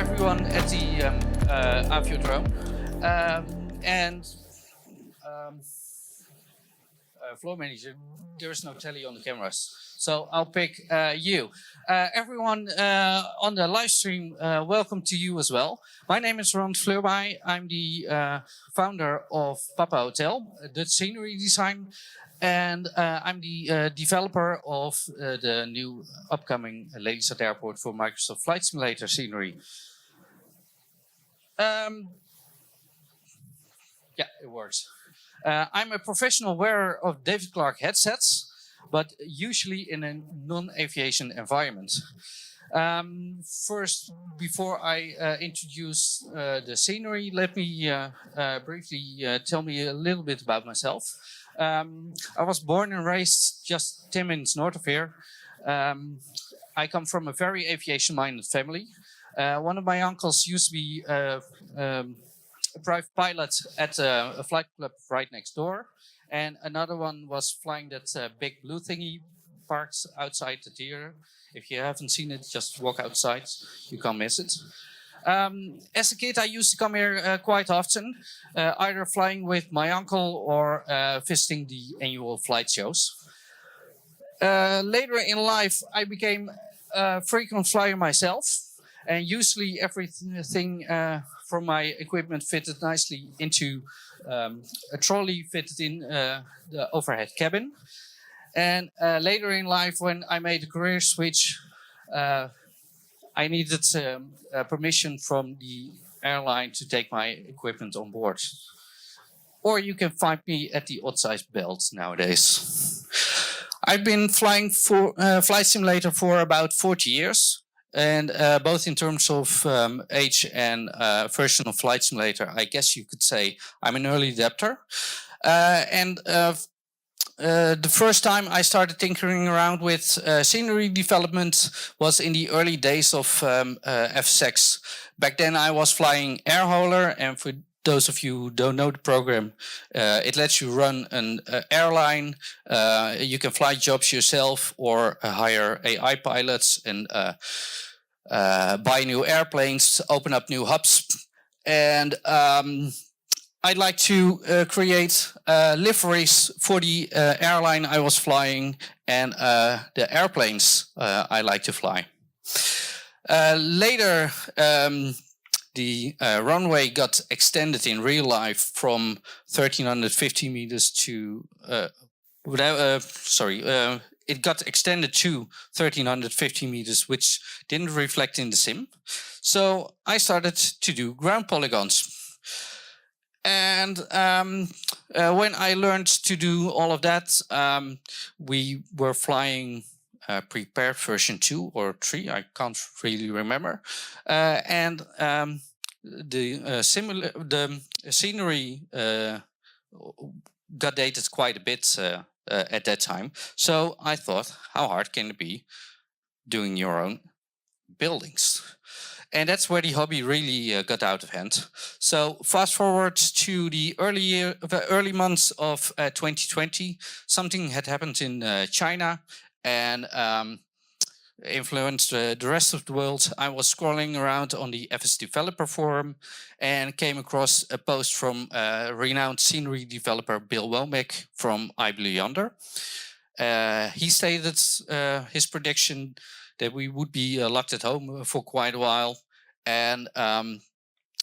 everyone at the Aviodrome. And floor manager, there is no telly on the cameras. So I'll pick you. Everyone on the live stream, welcome to you as well. My name is Ron Fleurbay. I'm the founder of PapaHotel, Dutch scenery design. And I'm the developer of the new upcoming Lelystad Airport for Microsoft Flight Simulator scenery. Yeah, it works. I'm a professional wearer of David Clark headsets, but usually in a non-aviation environment. First, before I introduce the scenery, let me briefly tell me a little bit about myself. I was born and raised just 10 minutes north of here. I come from a very aviation-minded family. One of my uncles used to be a private pilot at a flight club right next door. And another one was flying that big blue thingy parked outside the theater. If you haven't seen it, just walk outside. You can't miss it. As a kid, I used to come here quite often, either flying with my uncle or visiting the annual flight shows. Later in life, I became a frequent flyer myself, and usually everything from my equipment fitted nicely into a trolley fitted in the overhead cabin. And later in life, when I made a career switch, I needed permission from the airline to take my equipment on board. Or you can find me at the odd size belt nowadays. I've been flying for Flight Simulator for about 40 years. And both in terms of age and version of Flight Simulator, I guess you could say I'm an early adapter. The first time I started tinkering around with scenery development was in the early days of F6. Back then I was flying air hauler, and for those of you who don't know the program, it lets you run an airline. You can fly jobs yourself or hire AI pilots and buy new airplanes, open up new hubs. And I'd like to create liveries for the airline I was flying and the airplanes I like to fly. Later, the runway got extended in real life from 1,350 meters to, it got extended to 1,350 meters, which didn't reflect in the sim. So I started to do ground polygons. And when I learned to do all of that, we were flying prepared version 2 or 3, I can't really remember. And the scenery got dated quite a bit at that time. So I thought, how hard can it be doing your own buildings? And that's where the hobby really got out of hand. So fast forward to the early months of 2020, something had happened in China and influenced the rest of the world. I was scrolling around on the FS Developer Forum and came across a post from renowned scenery developer Bill Womack from I Blue Yonder. He stated his prediction that we would be locked at home for quite a while. And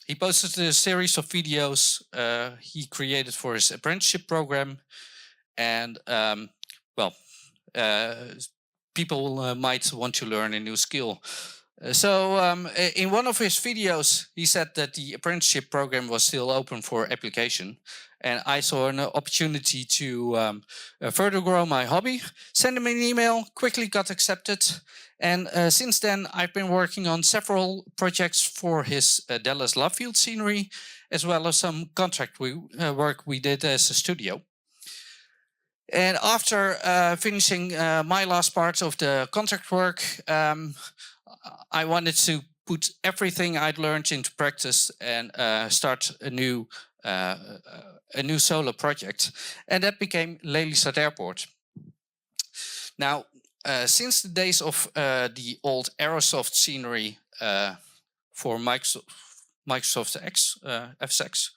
he posted a series of videos he created for his apprenticeship program. And people might want to learn a new skill. So in one of his videos, he said that the apprenticeship program was still open for application. And I saw an opportunity to further grow my hobby, send him an email, quickly got accepted. And since then, I've been working on several projects for his Dallas Love Field scenery, as well as some contract work we did as a studio. And after finishing my last part of the contract work, I wanted to put everything I'd learned into practice and start a new solo project, and that became Lelystad Airport. Now, since the days of the old Aerosoft scenery for Microsoft FSX.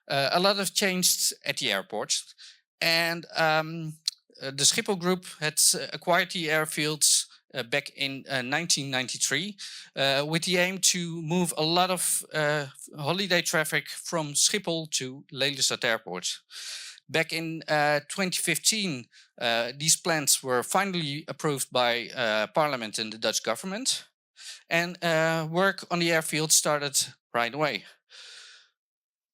A lot have changed at the airport. And the Schiphol Group had acquired the airfields back in 1993 with the aim to move a lot of holiday traffic from Schiphol to Lelystad Airport. Back in 2015, these plans were finally approved by Parliament and the Dutch government, and work on the airfield started right away.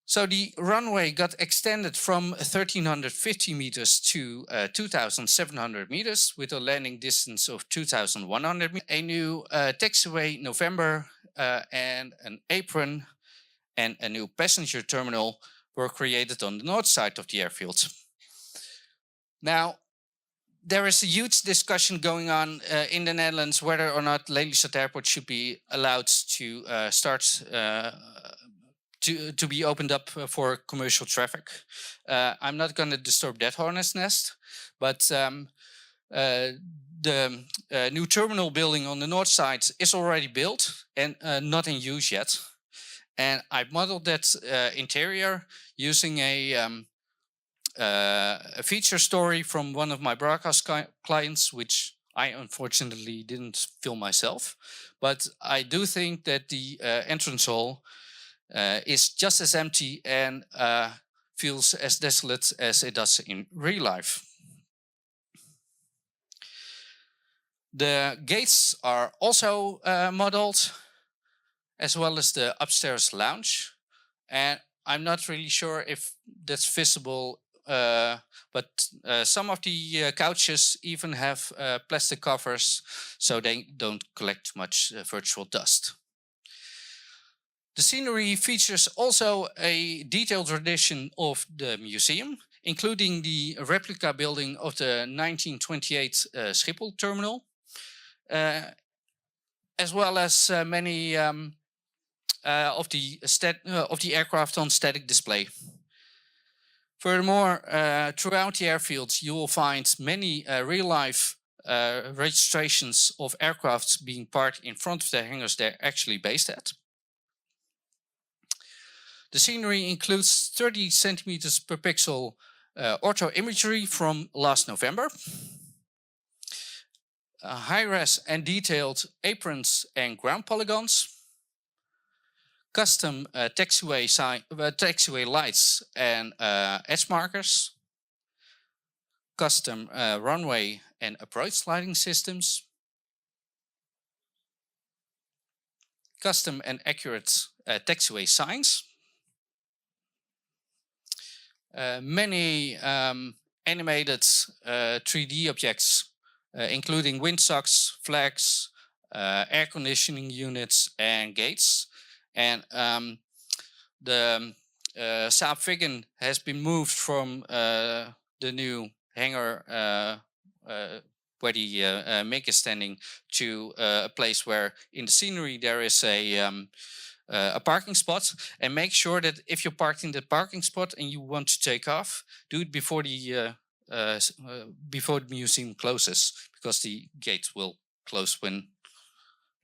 So the runway got extended from 1,350 meters to 2,700 meters with a landing distance of 2,100 meters. A new taxiway November and an apron and a new passenger terminal were created on the north side of the airfield. Now, there is a huge discussion going on in the Netherlands whether or not Lelystad Airport should be allowed to start to be opened up for commercial traffic. I'm not going to disturb that hornet's nest, but the new terminal building on the north side is already built and not in use yet. And I modeled that interior using a feature story from one of my broadcast clients, which I unfortunately didn't film myself. But I do think that the entrance hall is just as empty and feels as desolate as it does in real life. The gates are also modeled, as well as the upstairs lounge. And I'm not really sure if that's visible, but some of the couches even have plastic covers so they don't collect much virtual dust. The scenery features also a detailed rendition of the museum, including the replica building of the 1928 Schiphol terminal, as well as many of the aircraft on static display. Furthermore, throughout the airfields, you will find many real-life registrations of aircraft being parked in front of the hangars they're actually based at. The scenery includes 30 centimeters per pixel ortho imagery from last November, high-res and detailed aprons and ground polygons, custom taxiway lights and edge markers, custom runway and approach lighting systems, custom and accurate taxiway signs, many animated 3D objects, including windsocks, flags, air conditioning units, and gates. And the Saab Viggen has been moved from the new hangar where the MiG is standing to a place where in the scenery there is a parking spot. And make sure that if you're parked in the parking spot and you want to take off, do it before the museum closes, because the gate will close when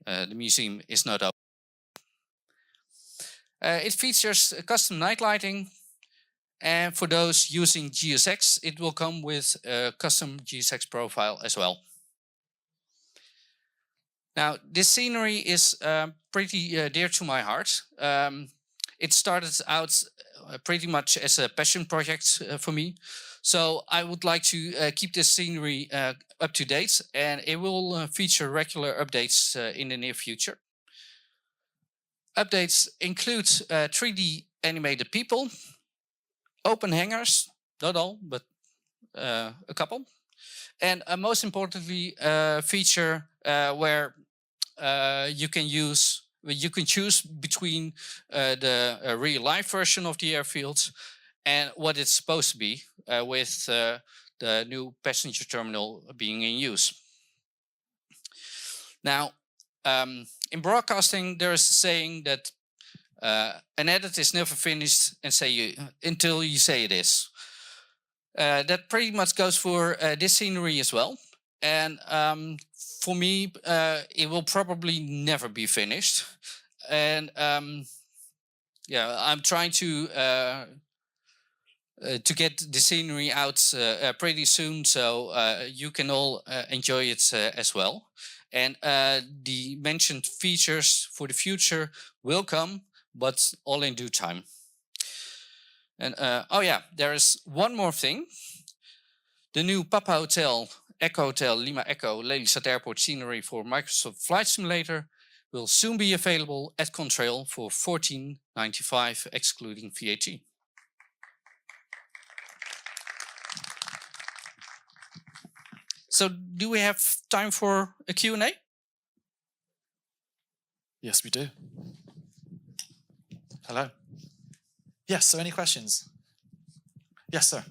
the museum is not open. It features custom night lighting, and for those using GSX, it will come with a custom GSX profile as well. Now, this scenery is pretty dear to my heart. It started out pretty much as a passion project for me. So I would like to keep this scenery up to date, and it will feature regular updates in the near future. Updates include 3D animated people, open hangars, not all, but a couple, and most importantly, a feature where you can choose between the real life version of the airfield and what it's supposed to be, with the new passenger terminal being in use. Now, in broadcasting, there is a saying that an edit is never finished until you say it is. That pretty much goes for this scenery as well. And for me, it will probably never be finished. and yeah, I'm trying to get the scenery out pretty soon, so you can all enjoy it as well. And the mentioned features for the future will come, but all in due time. And oh yeah, there is one more thing. The new PapaHotel Echo Hotel Lima Echo Lelystad Airport scenery for Microsoft Flight Simulator will soon be available at Contrail for $14.95 excluding VAT. So do we have time for a Q&A? Yes, we do. Hello. Yes, so any questions? Yes, sir.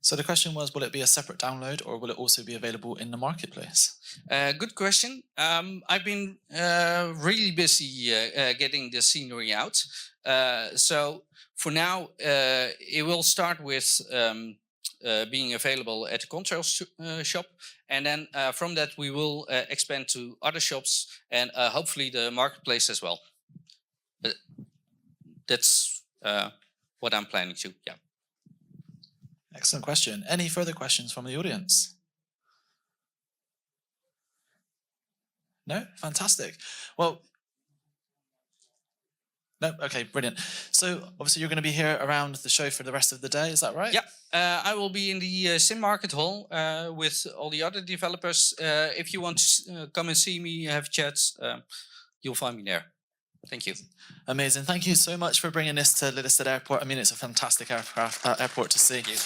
So the question was, will it be a separate download or will it also be available in the marketplace? Good question. I've been really busy getting the scenery out. So for now, it will start with being available at the Contrail shop. And then from that, we will expand to other shops and hopefully the marketplace as well. But that's what I'm planning to, yeah. Excellent question. Any further questions from the audience? No? Fantastic. Well, no? Okay, brilliant. So obviously you're going to be here around the show for the rest of the day, is that right? Yeah, I will be in the Sim Market Hall with all the other developers. If you want to come and see me, have chats, you'll find me there. Thank you. Amazing. Thank you so much for bringing this to Lelystad Airport. I mean, it's a fantastic airport to see. Thank you.